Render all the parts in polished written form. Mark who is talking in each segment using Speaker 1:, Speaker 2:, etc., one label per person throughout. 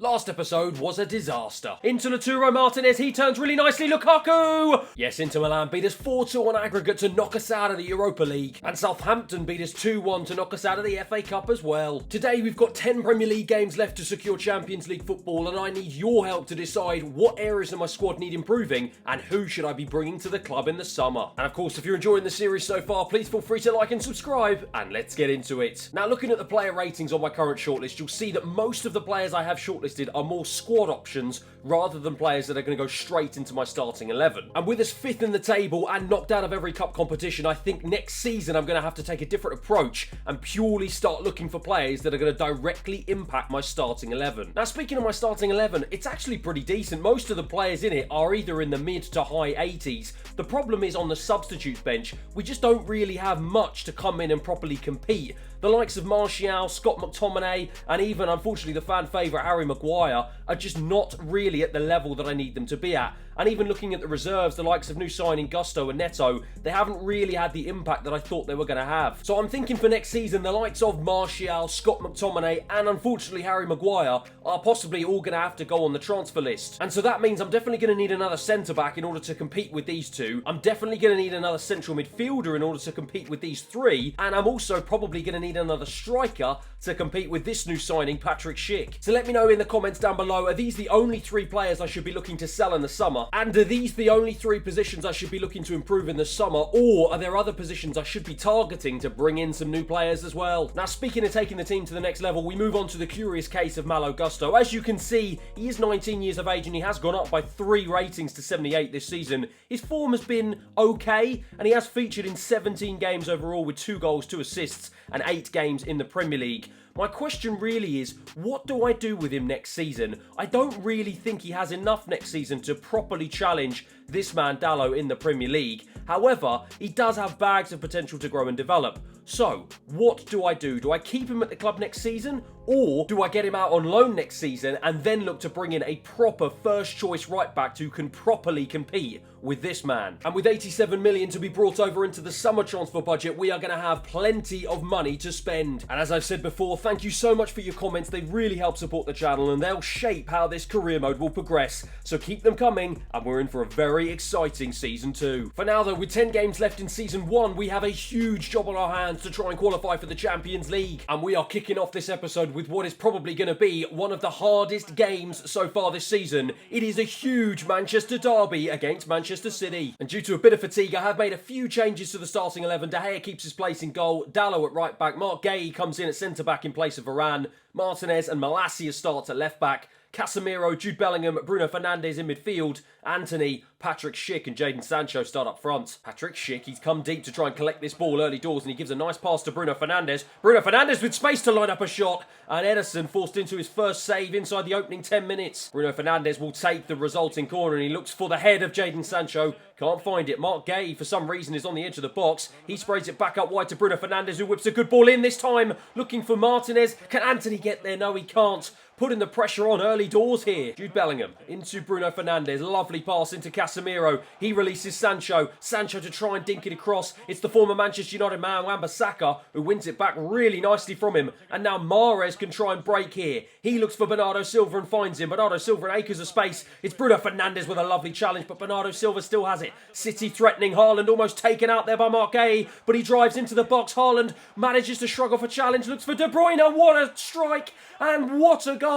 Speaker 1: Last episode was a disaster. Into Lautaro Martinez, he turns really nicely, Lukaku! Yes, Inter Milan beat us 4-2 on aggregate to knock us out of the Europa League. And Southampton beat us 2-1 to knock us out of the FA Cup as well. Today we've got 10 Premier League games left to secure Champions League football, and I need your help to decide what areas of my squad need improving and who should I be bringing to the club in the summer. And of course, if you're enjoying the series so far, please feel free to like and subscribe, and let's get into it. Now, looking at the player ratings on my current shortlist, you'll see that most of the players I have shortlisted are more squad options rather than players that are going to go straight into my starting 11. And with us 5th in the table and knocked out of every cup competition, I think next season I'm going to have to take a different approach and purely start looking for players that are going to directly impact my starting 11. Now, speaking of my starting 11, it's actually pretty decent. Most of the players in it are either in the mid to high 80s. The problem is on the substitutes bench, we just don't really have much to come in and properly compete. The likes of Martial, Scott McTominay, and even, unfortunately, the fan favourite Harry Maguire are just not really at the level that I need them to be at. And even looking at the reserves, the likes of new signing Gusto and Neto, they haven't really had the impact that I thought they were going to have. So I'm thinking for next season, the likes of Martial, Scott McTominay, and unfortunately Harry Maguire are possibly all going to have to go on the transfer list. And so that means I'm definitely going to need another centre-back in order to compete with these two. I'm definitely going to need another central midfielder in order to compete with these three. And I'm also probably going to need another striker to compete with this new signing, Patrick Schick. So let me know in the comments down below, are these the only 3 players I should be looking to sell in the summer? And are these the only 3 positions I should be looking to improve in the summer? Or are there other positions I should be targeting to bring in some new players as well? Now, speaking of taking the team to the next level, we move on to the curious case of Malo Gusto. As you can see, he is 19 years of age and he has gone up by 3 ratings to 78 this season. His form has been okay, and he has featured in 17 games overall with 2 goals, 2 assists, and 8 games in the Premier League. My question really is, what do I do with him next season? I don't really think he has enough next season to properly challenge this man Dalot in the Premier League. However, he does have bags of potential to grow and develop. So, what do I do? Do I keep him at the club next season? Or do I get him out on loan next season and then look to bring in a proper first choice right back who can properly compete with this man? And with 87 million to be brought over into the summer transfer budget, we are going to have plenty of money to spend. And as I've said before, thank you so much for your comments. They really help support the channel and they'll shape how this career mode will progress. So keep them coming, and we're in for a very exciting season 2. For now though, with 10 games left in season 1, we have a huge job on our hands to try and qualify for the Champions League. And we are kicking off this episode with what is probably going to be one of the hardest games so far this season. It is a huge Manchester derby against Manchester City. And due to a bit of fatigue, I have made a few changes to the starting 11. De Gea keeps his place in goal, Dalot at right back, Mark Guéhi comes in at centre back in place of Varane, Martinez and Malacia start at left back, Casemiro, Jude Bellingham, Bruno Fernandes in midfield, Antony, Patrick Schick and Jadon Sancho start up front. Patrick Schick, he's come deep to try and collect this ball early doors and he gives a nice pass to Bruno Fernandes. Bruno Fernandes with space to line up a shot, and Ederson forced into his first save inside the opening 10 minutes. Bruno Fernandes will take the resulting corner and he looks for the head of Jadon Sancho. Can't find it. Mark Guéhi, for some reason, is on the edge of the box. He sprays it back up wide to Bruno Fernandes, who whips a good ball in this time, looking for Martinez. Can Antony get there? No, he can't. Putting the pressure on early doors here. Jude Bellingham into Bruno Fernandes. Lovely pass into Casemiro. He releases Sancho. Sancho to try and dink it across. It's the former Manchester United man, Wan-Bissaka, who wins it back really nicely from him. And now Mahrez can try and break here. He looks for Bernardo Silva and finds him. Bernardo Silva in acres of space. It's Bruno Fernandes with a lovely challenge, but Bernardo Silva still has it. City threatening. Haaland almost taken out there by Mark Guéhi, but he drives into the box. Haaland manages to shrug off a challenge. Looks for De Bruyne. What a strike and what a goal.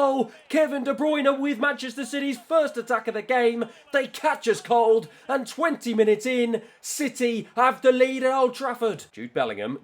Speaker 1: Kevin De Bruyne with Manchester City's first attack of the game. They catch us cold, and 20 minutes in, City have the lead at Old Trafford. Jude Bellingham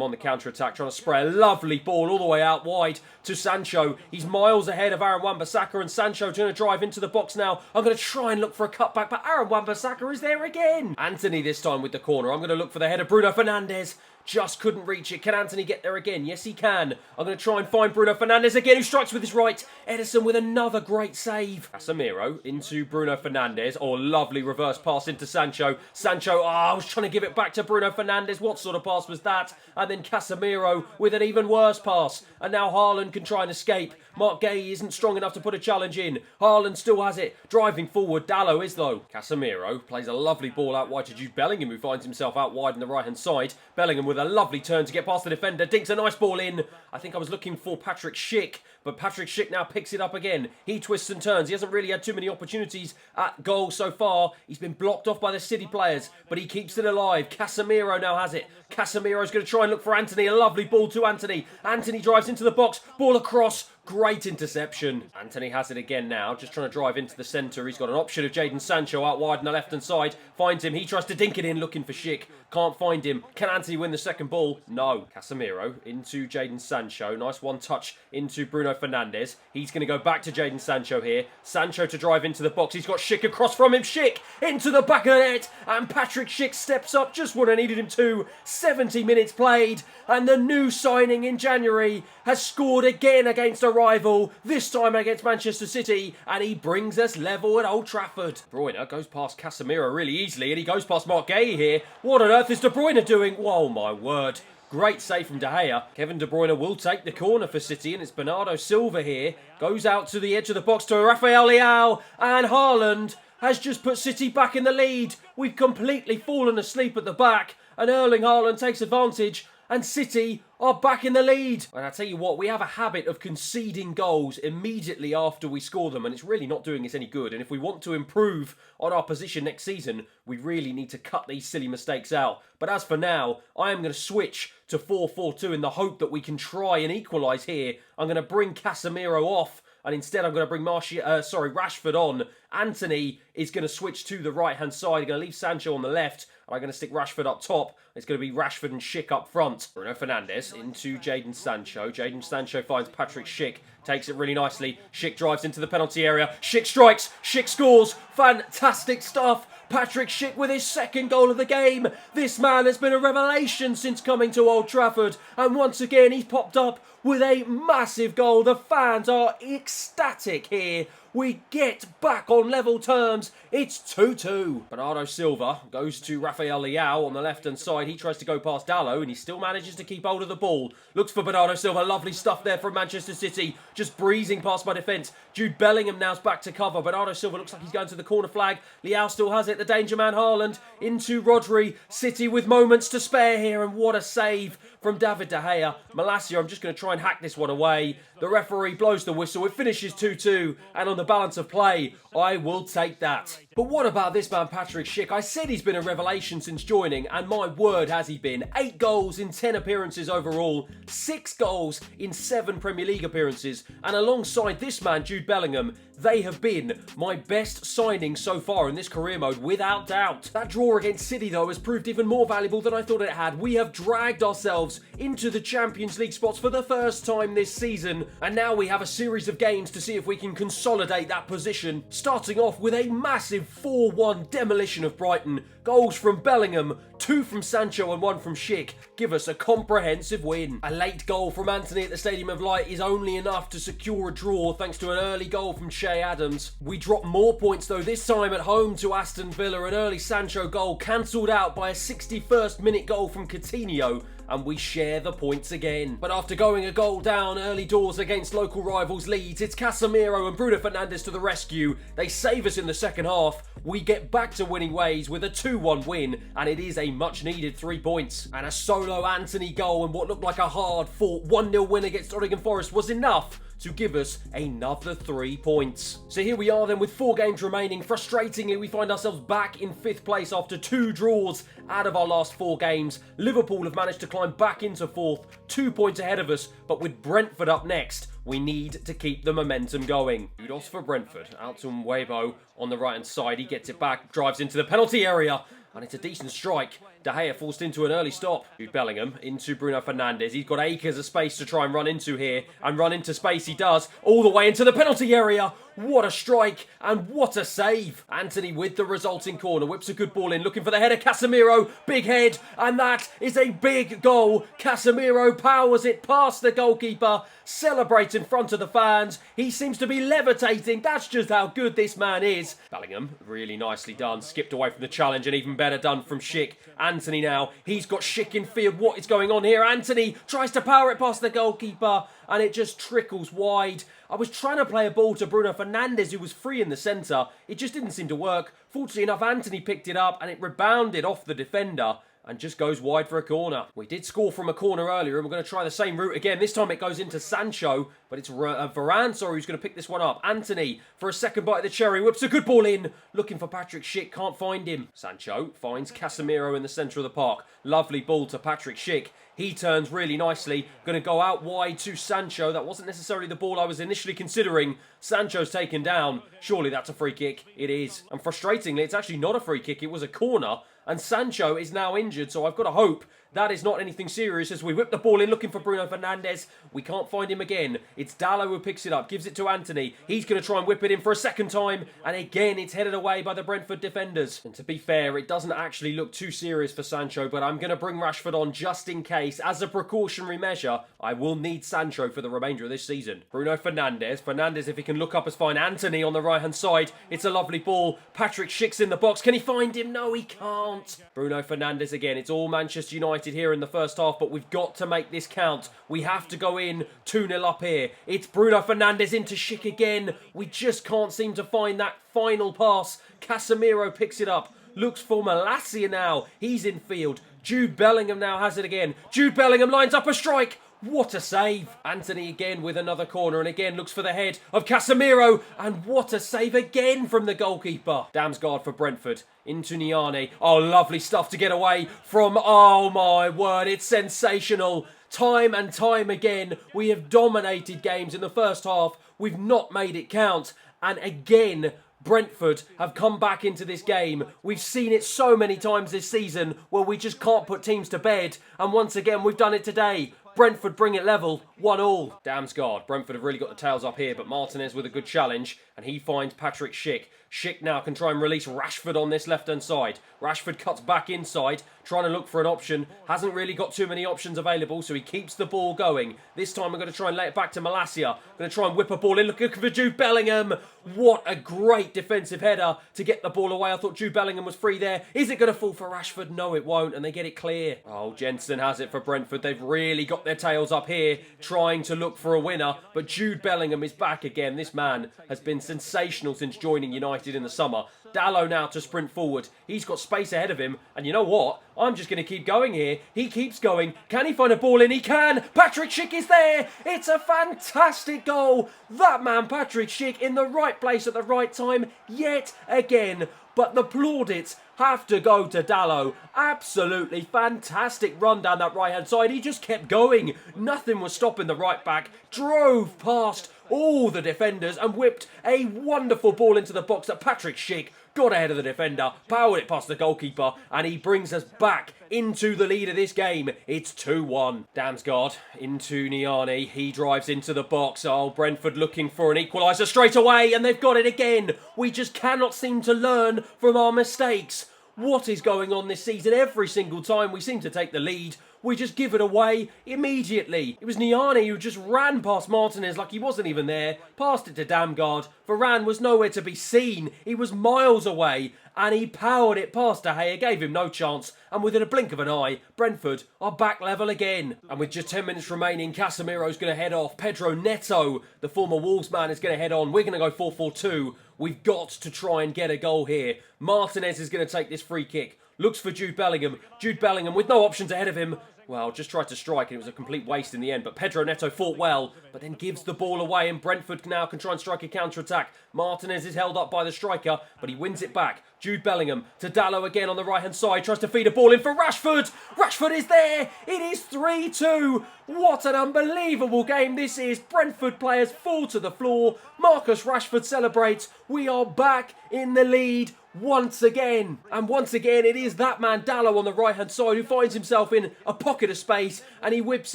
Speaker 1: on the counter-attack, trying to spray a lovely ball all the way out wide to Sancho. He's miles ahead of Aaron Wan-Bissaka, and Sancho going to drive into the box now. I'm going to try and look for a cutback, but Aaron Wan-Bissaka is there again. Antony this time with the corner. I'm going to look for the head of Bruno Fernandes. Just couldn't reach it. Can Antony get there again? Yes, he can. I'm going to try and find Bruno Fernandes again, who strikes with his right. Ederson with another great save. Casemiro into Bruno Fernandes. Oh, lovely reverse pass into Sancho. Sancho, I was trying to give it back to Bruno Fernandes. What sort of pass was that? And then Casemiro with an even worse pass. And now Haaland can try and escape. Mark Guéhi isn't strong enough to put a challenge in. Haaland still has it. Driving forward, Dalot is though. Casemiro plays a lovely ball out wide to Jude Bellingham, who finds himself out wide on the right-hand side. Bellingham with with a lovely turn to get past the defender. Dinks a nice ball in. I think I was looking for Patrick Schick, but Patrick Schick now picks it up again. He twists and turns. He hasn't really had too many opportunities at goal so far. He's been blocked off by the City players, but he keeps it alive. Casemiro now has it. Casemiro's going to try and look for Anthony. A lovely ball to Anthony. Anthony drives into the box. Ball across. Great interception. Anthony has it again now, just trying to drive into the centre. He's got an option of Jadon Sancho out wide on the left-hand side. Finds him. He tries to dink it in, looking for Schick. Can't find him. Can Anthony win the second ball? No. Casemiro into Jadon Sancho. Nice one-touch into Bruno Fernandes. He's going to go back to Jadon Sancho here. Sancho to drive into the box. He's got Schick across from him. Schick into the back of the net. And Patrick Schick steps up just when I needed him to. 70 minutes played. And the new signing in January has scored again against a rival, this time against Manchester City, and he brings us level at Old Trafford. De Bruyne goes past Casemiro really easily, and he goes past Mark Gay here. What on earth is De Bruyne doing? Whoa, my word. Great save from De Gea. Kevin De Bruyne will take the corner for City, and it's Bernardo Silva here. Goes out to the edge of the box to Rafael Leao, and Haaland has just put City back in the lead. We've completely fallen asleep at the back, and Erling Haaland takes advantage, and City are back in the lead. And I tell you what, we have a habit of conceding goals immediately after we score them, and it's really not doing us any good. And if we want to improve on our position next season, we really need to cut these silly mistakes out. But as for now, I am going to switch to 4-4-2 in the hope that we can try and equalise here. I'm going to bring Casemiro off, and instead I'm going to bring Rashford on. Anthony is going to switch to the right-hand side. I'm going to leave Sancho on the left, and I'm going to stick Rashford up top. It's going to be Rashford and Schick up front. Bruno Fernandes into Jadon Sancho. Jadon Sancho finds Patrick Schick. Takes it really nicely. Schick drives into the penalty area. Schick strikes. Schick scores. Fantastic stuff. Patrick Schick with his second goal of the game. This man has been a revelation since coming to Old Trafford. And once again, he's popped up with a massive goal. The fans are ecstatic here. We get back on level terms. It's 2-2. Bernardo Silva goes to Rafael Leao on the left-hand side. He tries to go past Dallo, and he still manages to keep hold of the ball. Looks for Bernardo Silva. Lovely stuff there from Manchester City. Just breezing past my defence. Jude Bellingham now's back to cover. Bernardo Silva looks like he's going to the corner flag. Leao still has it. The danger man Haaland into Rodri. City with moments to spare here, and what a save from David De Gea. Malacia, I'm just going to try and hack this one away. The referee blows the whistle. It finishes 2-2, and on the balance of play, I will take that. But what about this man, Patrick Schick? I said he's been a revelation since joining, and my word has he been. 8 goals in 10 appearances overall, 6 goals in 7 Premier League appearances, and alongside this man, Jude Bellingham, they have been my best signing so far in this career mode, without doubt. That draw against City, though, has proved even more valuable than I thought it had. We have dragged ourselves into the Champions League spots for the first time this season, and now we have a series of games to see if we can consolidate that position, starting off with a massive 4-1 demolition of Brighton. Goals from Bellingham, 2 from Sancho and 1 from Schick give us a comprehensive win. A late goal from Anthony at the Stadium of Light is only enough to secure a draw thanks to an early goal from Che Adams. We drop more points though, this time at home to Aston Villa. An early Sancho goal cancelled out by a 61st minute goal from Coutinho, and we share the points again. But after going a goal down early doors against local rivals Leeds, it's Casemiro and Bruno Fernandes to the rescue. They save us in the second half. We get back to winning ways with a 2-1 win, and it is a much needed 3 points. And a solo Anthony goal and what looked like a hard fought 1-0 win against Nottingham Forest was enough to give us another 3 points. So here we are then with 4 games remaining. Frustratingly, we find ourselves back in 5th place after 2 draws out of our last 4 games. Liverpool have managed to climb back into 4th, 2 points ahead of us, but with Brentford up next, we need to keep the momentum going. Kudos for Brentford. Out to Mwebo on the right-hand side. He gets it back, drives into the penalty area, and it's a decent strike. De Gea forced into an early stop. Jude Bellingham into Bruno Fernandes. He's got acres of space to try and run into here. And run into space he does. All the way into the penalty area. What a strike and what a save. Anthony with the resulting corner. Whips a good ball in. Looking for the header. Casemiro. Big head. And that is a big goal. Casemiro powers it past the goalkeeper. Celebrates in front of the fans. He seems to be levitating. That's just how good this man is. Bellingham, really nicely done. Skipped away from the challenge and even better done from Schick. Anthony now, he's got Schick in field. What is going on here? Anthony tries to power it past the goalkeeper and it just trickles wide. I was trying to play a ball to Bruno Fernandes, who was free in the centre. It just didn't seem to work. Fortunately enough, Anthony picked it up and it rebounded off the defender. and just goes wide for a corner. We did score from a corner earlier, and we're going to try the same route again. This time it goes into Sancho, but it's Varane, who's going to pick this one up. Anthony for a second bite of the cherry, whips a good ball in, looking for Patrick Schick, can't find him. Sancho finds Casemiro in the centre of the park. Lovely ball to Patrick Schick. He turns really nicely, going to go out wide to Sancho. That wasn't necessarily the ball I was initially considering. Sancho's taken down. Surely that's a free kick. It is. And frustratingly, it's actually not a free kick. It was a corner. And Sancho is now injured, so I've got to hope that is not anything serious as we whip the ball in looking for Bruno Fernandes. We can't find him again. It's Dalot who picks it up, gives it to Anthony. He's going to try and whip it in for a second time. And again, it's headed away by the Brentford defenders. And to be fair, it doesn't actually look too serious for Sancho, but I'm going to bring Rashford on just in case. As a precautionary measure, I will need Sancho for the remainder of this season. Bruno Fernandes. Fernandes, if he can look up, is fine. Anthony on the right-hand side. It's a lovely ball. Patrick Schick's in the box. Can he find him? No, he can't. Bruno Fernandes again. It's all Manchester United here in the first half, but we've got to make this count. We have to go in 2-0 up here. It's Bruno Fernandes into Schick again. We just can't seem to find that final pass. Casemiro picks it up. Looks for Malacia now. He's in field. Jude Bellingham now has it again. Jude Bellingham lines up a strike. What a save. Anthony again with another corner and again looks for the head of Casemiro. And what a save again from the goalkeeper. Damsgaard for Brentford. Into Niane. Oh, lovely stuff to get away from. Oh, my word. It's sensational. Time and time again, we have dominated games in the first half. We've not made it count. And again, Brentford have come back into this game. We've seen it so many times this season where we just can't put teams to bed. And once again, we've done it today. Brentford bring it level, 1-1. Damsgaard. Brentford have really got the tails up here, but Martinez with a good challenge, and he finds Patrick Schick. Schick now can try and release Rashford on this left-hand side. Rashford cuts back inside, trying to look for an option. Hasn't really got too many options available, so he keeps the ball going. This time I'm going to try and lay it back to Malacia. Going to try and whip a ball in. Looking for Jude Bellingham. What a great defensive header to get the ball away. I thought Jude Bellingham was free there. Is it going to fall for Rashford? No, it won't, and they get it clear. Oh, Jensen has it for Brentford. They've really got their tails up here, trying to look for a winner, but Jude Bellingham is back again. This man has been sensational since joining United in the summer. Dalot now to sprint forward. He's got space ahead of him. And you know what? I'm just going to keep going here. He keeps going. Can he find a ball in? He can. Patrick Schick is there. It's a fantastic goal. That man, Patrick Schick, in the right place at the right time yet again. But the plaudits have to go to Dalot. Absolutely fantastic run down that right-hand side. He just kept going. Nothing was stopping the right back. Drove past all the defenders and whipped a wonderful ball into the box that Patrick Schick got ahead of the defender, powered it past the goalkeeper, and he brings us back into the lead of this game. It's 2-1. Damsgaard into Niane. He drives into the box. Oh, Brentford looking for an equaliser straight away, and they've got it again. We just cannot seem to learn from our mistakes. What is going on this season? Every single time we seem to take the lead, we just give it away immediately. It was Niane who just ran past Martinez like he wasn't even there, passed it to Damsgaard. Varane was nowhere to be seen. He was miles away, and he powered it past De Gea, gave him no chance, and within a blink of an eye, Brentford are back level again. And with just 10 minutes remaining, Casemiro's going to head off. Pedro Neto, the former Wolves man, is going to head on. We're going to go 4-4-2. We've got to try and get a goal here. Martinez is going to take this free kick. Looks for Jude Bellingham. Jude Bellingham with no options ahead of him. Well, just tried to strike and it was a complete waste in the end. But Pedro Neto fought well, but then gives the ball away and Brentford now can try and strike a counter-attack. Martinez is held up by the striker, but he wins it back. Jude Bellingham to Dalot again on the right-hand side. Tries to feed a ball in for Rashford. Rashford is there. It is 3-2. What an unbelievable game this is. Brentford players fall to the floor. Marcus Rashford celebrates. We are back in the lead once again. And once again, it is that man Dalot on the right-hand side who finds himself in a pocket of space and he whips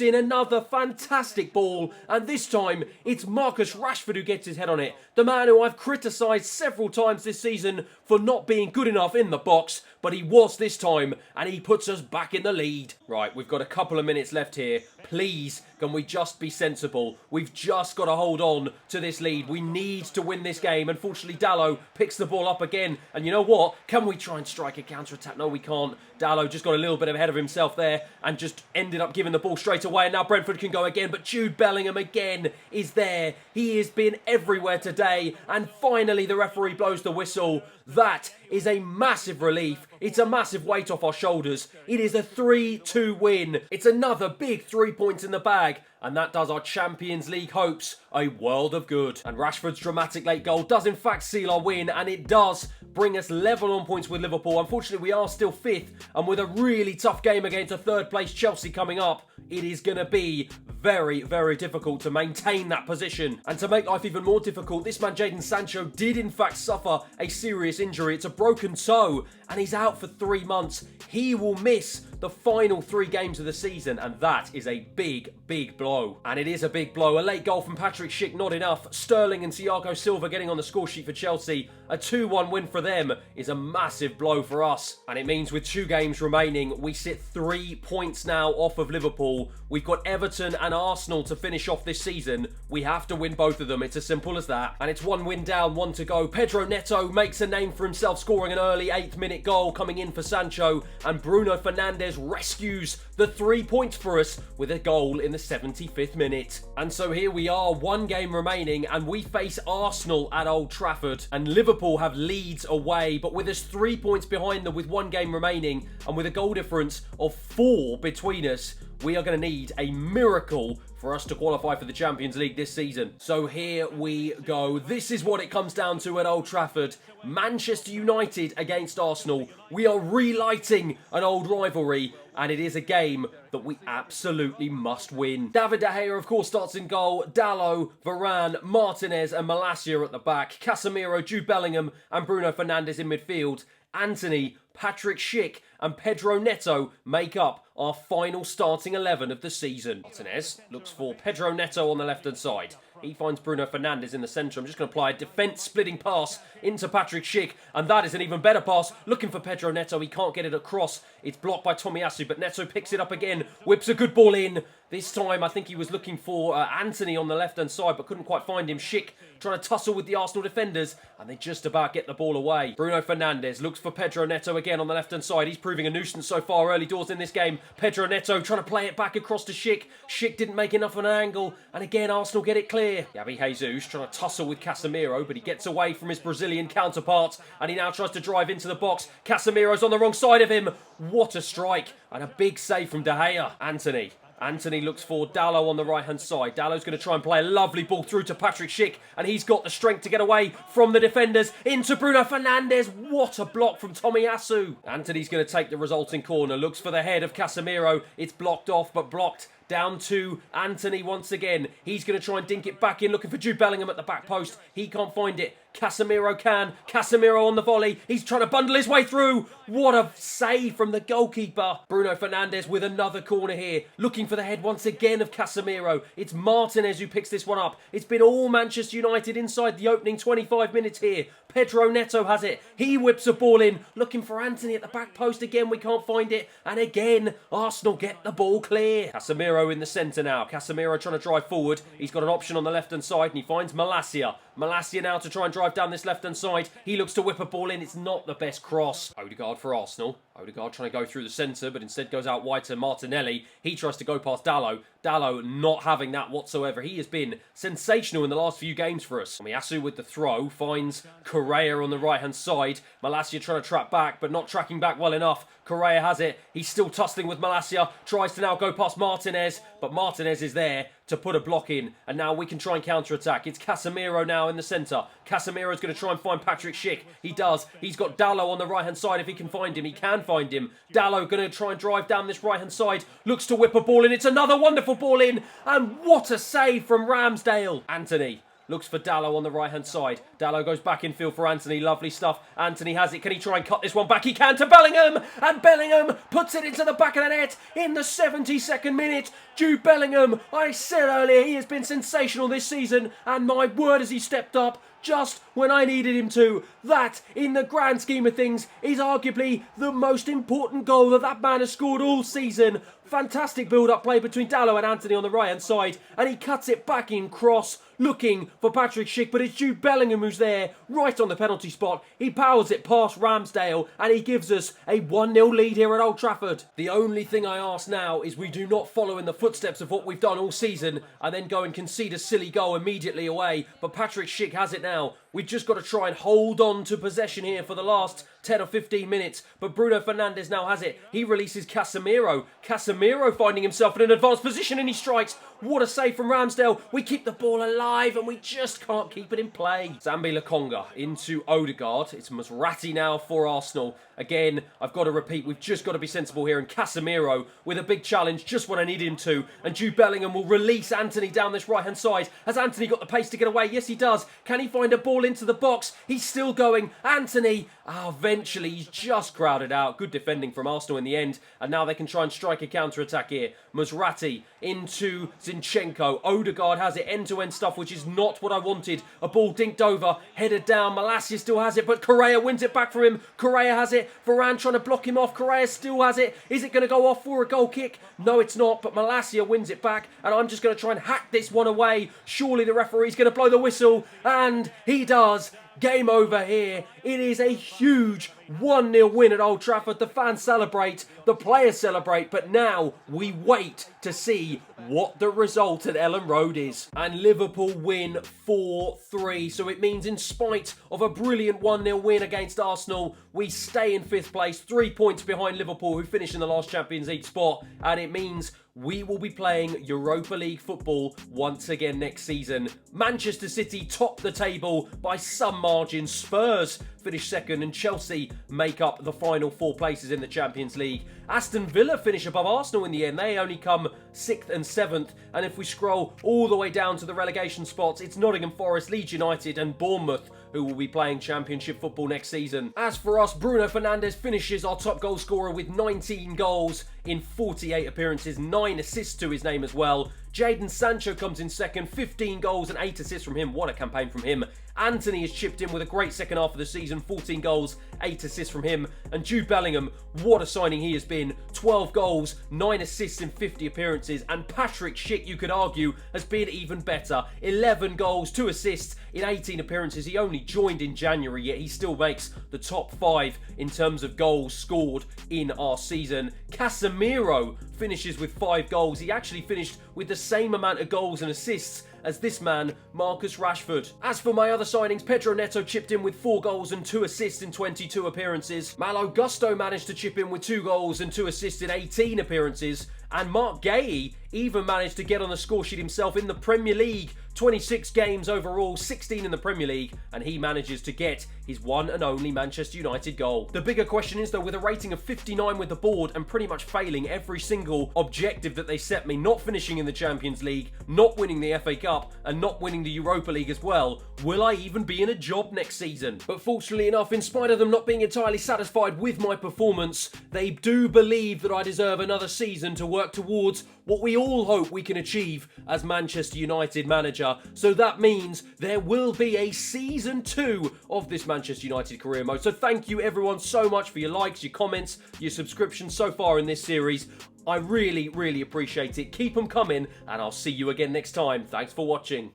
Speaker 1: in another fantastic ball. And this time, it's Marcus Rashford who gets his head on it. The man who I've criticised several times this season for not being good enough in the box, but he was this time, and he puts us back in the lead. Right, we've got a couple of minutes left here. Please, can we just be sensible? We've just got to hold on to this lead. We need to win this game. Unfortunately, Dalot picks the ball up again. And you know what? Can we try and strike a counter-attack? No, we can't. Dalot just got a little bit ahead of himself there and just ended up giving the ball straight away. And now Brentford can go again, but Jude Bellingham again is there. He has been everywhere today. And finally, the referee blows the whistle. That is a massive relief. It's a massive weight off our shoulders. It is a 3-2 win. It's another big 3 points in the bag. And that does our Champions League hopes a world of good. And Rashford's dramatic late goal does in fact seal our win, and it does bring us level on points with Liverpool. Unfortunately, we are still 5th, and with a really tough game against a 3rd place Chelsea coming up, it is going to be very, very difficult to maintain that position. And to make life even more difficult, this man Jadon Sancho did in fact suffer a serious injury. It's a broken toe, and he's out for 3 months. He will miss the final 3 games of the season, and that is a big, big blow. And it is a big blow. A late goal from Patrick Schick, not enough. Sterling and Thiago Silva getting on the score sheet for Chelsea. A 2-1 win for them is a massive blow for us. And it means with 2 games remaining, we sit 3 points now off of Liverpool. We've got Everton and Arsenal to finish off this season. We have to win both of them. It's as simple as that. And it's 1 win down, 1 to go. Pedro Neto makes a name for himself, scoring an early 8th-minute goal coming in for Sancho. And Bruno Fernandes rescues the 3 points for us with a goal in the 75th minute. And so here we are, 1 game remaining, and we face Arsenal at Old Trafford. And Liverpool have Leeds away, but with us 3 points behind them with 1 game remaining, and with a goal difference of 4 between us, we are going to need a miracle for us to qualify for the Champions League this season. So here we go. This is what it comes down to at Old Trafford. Manchester United against Arsenal. We are relighting an old rivalry, and it is a game that we absolutely must win. David De Gea, of course, starts in goal. Dalot, Varane, Martinez and Malacia at the back. Casemiro, Jude Bellingham and Bruno Fernandes in midfield. Antony, Patrick Schick and Pedro Neto make up our final starting 11 of the season. Martinez looks for Pedro Neto on the left-hand side. He finds Bruno Fernandes in the centre. I'm just going to apply a defence-splitting pass into Patrick Schick, and that is an even better pass. Looking for Pedro Neto. He can't get it across. It's blocked by Tomiyasu, but Neto picks it up again. Whips a good ball in. This time, I think he was looking for Antony on the left-hand side, but couldn't quite find him. Schick trying to tussle with the Arsenal defenders, and they just about get the ball away. Bruno Fernandes looks for Pedro Neto again on the left-hand side. He's proving a nuisance so far early doors in this game. Pedro Neto trying to play it back across to Schick. Schick didn't make enough of an angle, and again, Arsenal get it clear. Gabby Jesus trying to tussle with Casemiro, but he gets away from his Brazilian counterpart, and he now tries to drive into the box. Casemiro's on the wrong side of him. What a strike, and a big save from De Gea. Antony looks for Dalot on the right-hand side. Dalot's going to try and play a lovely ball through to Patrick Schick, and he's got the strength to get away from the defenders into Bruno Fernandes. What a block from Tomiyasu. Antony's going to take the resulting corner. Looks for the head of Casemiro. It's blocked off, but blocked. Down to Antony once again. He's going to try and dink it back in, looking for Jude Bellingham at the back post. He can't find it. Casemiro can. Casemiro on the volley. He's trying to bundle his way through. What a save from the goalkeeper. Bruno Fernandes with another corner here. Looking for the head once again of Casemiro. It's Martinez who picks this one up. It's been all Manchester United inside the opening 25 minutes here. Pedro Neto has it. He whips a ball in. Looking for Antony at the back post again. We can't find it. And again, Arsenal get the ball clear. Casemiro in the centre now. Casemiro trying to drive forward. He's got an option on the left-hand side and he finds Malacia. Malacia now to try and drive down this left-hand side. He looks to whip a ball in. It's not the best cross. Odegaard for Arsenal. Odegaard trying to go through the centre, but instead goes out wide to Martinelli. He tries to go past Dalot. Dalot not having that whatsoever. He has been sensational in the last few games for us. Tomiyasu with the throw finds Correa on the right-hand side. Malacia trying to track back, but not tracking back well enough. Correa has it. He's still tussling with Malacia. Tries to now go past Martinez, but Martinez is there to put a block in, and now we can try and counter-attack. It's Casemiro now in the centre. Casemiro's going to try and find Patrick Schick. He does. He's got Dalot on the right-hand side if he can find him. He can find him. Dalot going to try and drive down this right-hand side. Looks to whip a ball in. It's another wonderful ball in, and what a save from Ramsdale. Antony looks for Dalot on the right-hand side. Dalot goes back in field for Antony. Lovely stuff. Antony has it. Can he try and cut this one back? He can to Bellingham. And Bellingham puts it into the back of the net in the 72nd minute. Jude Bellingham, I said earlier, he has been sensational this season. And my word, has he stepped up just when I needed him to. That, in the grand scheme of things, is arguably the most important goal that man has scored all season. Fantastic build-up play between Dalot and Antony on the right-hand side, and he cuts it back in cross, looking for Patrick Schick, but it's Jude Bellingham who's there, right on the penalty spot. He powers it past Ramsdale, and he gives us a 1-0 lead here at Old Trafford. The only thing I ask now is we do not follow in the footsteps of what we've done all season, and then go and concede a silly goal immediately away, but Patrick Schick has it now. We've just got to try and hold on to possession here for the last 10 or 15 minutes. But Bruno Fernandes now has it. He releases Casemiro. Casemiro finding himself in an advanced position and he strikes. What a save from Ramsdale. We keep the ball alive and we just can't keep it in play. Zambi Lokonga into Odegaard. It's Maserati now for Arsenal. Again, I've got to repeat, we've just got to be sensible here. And Casemiro with a big challenge, just when I need him to. And Jude Bellingham will release Anthony down this right-hand side. Has Anthony got the pace to get away? Yes, he does. Can he find a ball into the box? He's still going. Anthony, eventually he's just crowded out. Good defending from Arsenal in the end. And now they can try and strike a counter-attack here. Maserati into Zinchenko. Odegaard has it. End-to-end stuff, which is not what I wanted. A ball dinked over, headed down. Malacia still has it, but Correa wins it back from him. Correa has it. Varane trying to block him off. Correa still has it. Is it going to go off for a goal kick? No, it's not, but Malacia wins it back, and I'm just going to try and hack this one away. Surely the referee's going to blow the whistle, and he does. Game over here. It is a huge 1-0 win at Old Trafford. The fans celebrate, the players celebrate, but now we wait to see what the result at Ellen Road is. And Liverpool win 4-3. So it means in spite of a brilliant 1-0 win against Arsenal, we stay in 5th place, 3 points behind Liverpool, who finished in the last Champions League spot. And it means we will be playing Europa League football once again next season. Manchester City top the table by some margin. Spurs finish second and Chelsea make up the final 4 places in the Champions League. Aston Villa finish above Arsenal in the end. They only come 6th and 7th. And if we scroll all the way down to the relegation spots, it's Nottingham Forest, Leeds United and Bournemouth who will be playing Championship football next season. As for us, Bruno Fernandes finishes our top goal scorer with 19 goals in 48 appearances, 9 assists to his name as well. Jadon Sancho comes in second, 15 goals and 8 assists from him. What a campaign from him. Anthony has chipped in with a great second half of the season, 14 goals, 8 assists from him. And Jude Bellingham, what a signing he has been. 12 goals, 9 assists in 50 appearances. And Patrick Schick, you could argue, has been even better. 11 goals, 2 assists in 18 appearances. He only joined in January, yet he still makes the top 5 in terms of goals scored in our season. Casemiro finishes with 5 goals. He actually finished with the same amount of goals and assists as this man, Marcus Rashford. As for my other signings, Pedro Neto chipped in with 4 goals and 2 assists in 22 appearances. Malo Gusto managed to chip in with 2 goals and 2 assists in 18 appearances. And Mark Gay even managed to get on the score sheet himself in the Premier League. 26 games overall, 16 in the Premier League, and he manages to get his one and only Manchester United goal. The bigger question is, though, with a rating of 59 with the board and pretty much failing every single objective that they set me, not finishing in the Champions League, not winning the FA Cup, and not winning the Europa League as well, will I even be in a job next season? But fortunately enough, in spite of them not being entirely satisfied with my performance, they do believe that I deserve another season to work towards what we all hope we can achieve as Manchester United manager. So that means there will be a season 2 of this Manchester United career mode. So thank you everyone so much for your likes, your comments, your subscriptions so far in this series. I really, really appreciate it. Keep them coming and I'll see you again next time. Thanks for watching.